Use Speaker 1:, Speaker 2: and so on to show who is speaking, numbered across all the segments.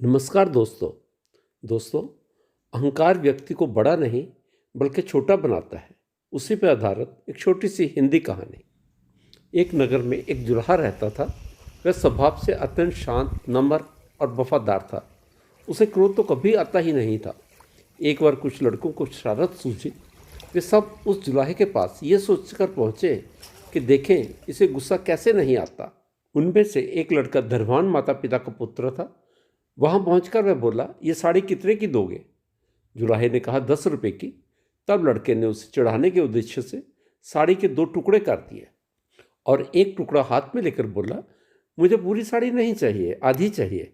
Speaker 1: नमस्कार दोस्तों। दोस्तों, अहंकार व्यक्ति को बड़ा नहीं बल्कि छोटा बनाता है। उसी पर आधारित एक छोटी सी हिंदी कहानी। एक नगर में एक जुलाहा रहता था। वह स्वभाव से अत्यंत शांत, नम्र और वफादार था। उसे क्रोध तो कभी आता ही नहीं था। एक बार कुछ लड़कों को शरारत सूझी। वे सब उस जुलाहे के पास ये सोचकर पहुँचे कि देखें इसे गुस्सा कैसे नहीं आता। उनमें से एक लड़का धनवान माता पिता का पुत्र था। वहां पहुंचकर वह बोला, ये साड़ी कितने की दोगे? जुलाहे ने कहा, 10 रुपये की। तब लड़के ने उसे चढ़ाने के उद्देश्य से साड़ी के 2 टुकड़े कर दिए और एक टुकड़ा हाथ में लेकर बोला, मुझे पूरी साड़ी नहीं चाहिए, आधी चाहिए।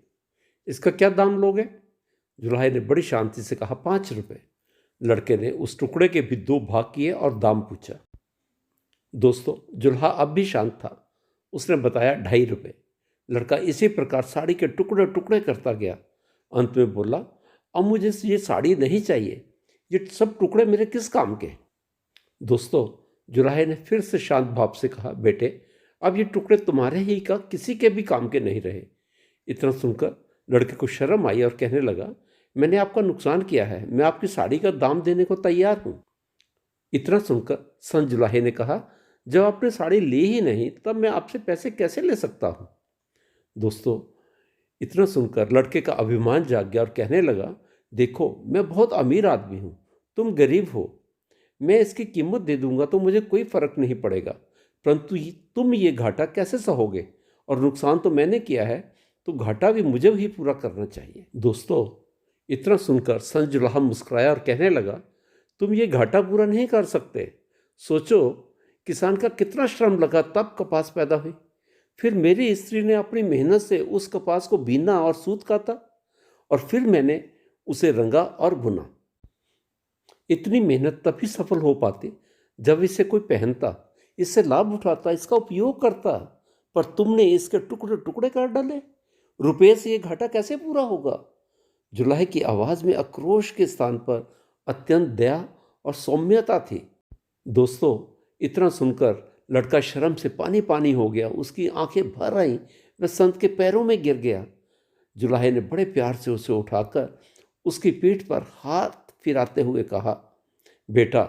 Speaker 1: इसका क्या दाम लोगे? जुलाहे ने बड़ी शांति से कहा, 5 रुपये। लड़के ने उस टुकड़े के भी 2 भाग किए और दाम पूछा। दोस्तों, जुल्हा अब भी शांत था। उसने बताया, 2.5 रुपये। लड़का इसी प्रकार साड़ी के टुकड़े टुकड़े करता गया। अंत में बोला, अब मुझे ये साड़ी नहीं चाहिए, ये सब टुकड़े मेरे किस काम के? दोस्तों, जुलाहे ने फिर से शांत भाव से कहा, बेटे अब ये टुकड़े तुम्हारे ही का किसी के भी काम के नहीं रहे। इतना सुनकर लड़के को शर्म आई और कहने लगा, मैंने आपका नुकसान किया है, मैं आपकी साड़ी का दाम देने को तैयार हूँ। इतना सुनकर संत जुलाहे ने कहा, जब आपने साड़ी ली ही नहीं तब मैं आपसे पैसे कैसे ले सकता हूँ? दोस्तों, इतना सुनकर लड़के का अभिमान जाग गया और कहने लगा, देखो मैं बहुत अमीर आदमी हूँ, तुम गरीब हो। मैं इसकी कीमत दे दूंगा तो मुझे कोई फर्क नहीं पड़ेगा, परंतु तुम ये घाटा कैसे सहोगे? और नुकसान तो मैंने किया है, तो घाटा भी मुझे ही पूरा करना चाहिए। दोस्तों, इतना सुनकर संत जुलाहा मुस्कुराया और कहने लगा, तुम ये घाटा पूरा नहीं कर सकते। सोचो, किसान का कितना श्रम लगा तब कपास पैदा हुई। फिर मेरी स्त्री ने अपनी मेहनत से उस कपास को बीना और सूत काता, और फिर मैंने उसे रंगा और बुना। इतनी मेहनत तभी सफल हो पाती जब इसे कोई पहनता, इससे लाभ उठाता, इसका उपयोग करता। पर तुमने इसके टुकड़े टुकड़े कर डाले। रुपये से ये घाटा कैसे पूरा होगा? जुलाहे की आवाज में आक्रोश के स्थान पर अत्यंत दया और सौम्यता थी। दोस्तों, इतना सुनकर लड़का शर्म से पानी पानी हो गया। उसकी आंखें भर आईं। वह संत के पैरों में गिर गया। जुलाहे ने बड़े प्यार से उसे उठाकर उसकी पीठ पर हाथ फिराते हुए कहा, बेटा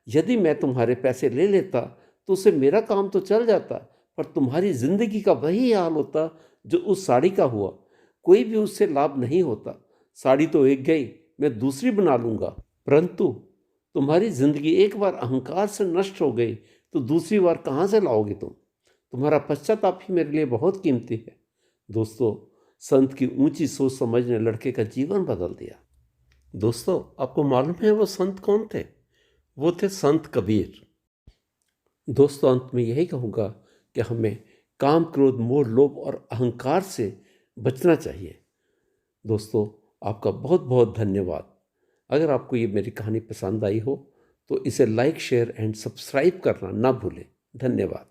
Speaker 1: यदि मैं तुम्हारे पैसे ले लेता तो उससे मेरा काम तो चल जाता, पर तुम्हारी जिंदगी का वही हाल होता जो उस साड़ी का हुआ। कोई भी उससे लाभ नहीं होता। साड़ी तो एक गई, मैं दूसरी बना लूंगा, परंतु तुम्हारी जिंदगी एक बार अहंकार से नष्ट हो गई तो दूसरी बार कहाँ से लाओगे तुम? तुम्हारा पश्चाताप ही मेरे लिए बहुत कीमती है। दोस्तों, संत की ऊंची सोच समझ ने लड़के का जीवन बदल दिया। दोस्तों, आपको मालूम है वो संत कौन थे? वो थे संत कबीर। दोस्तों, अंत में यही कहूँगा कि हमें काम, क्रोध, मोह, लोभ और अहंकार से बचना चाहिए। दोस्तों, आपका बहुत बहुत धन्यवाद। अगर आपको ये मेरी कहानी पसंद आई हो तो इसे लाइक, शेयर एंड सब्सक्राइब करना ना भूलें। धन्यवाद।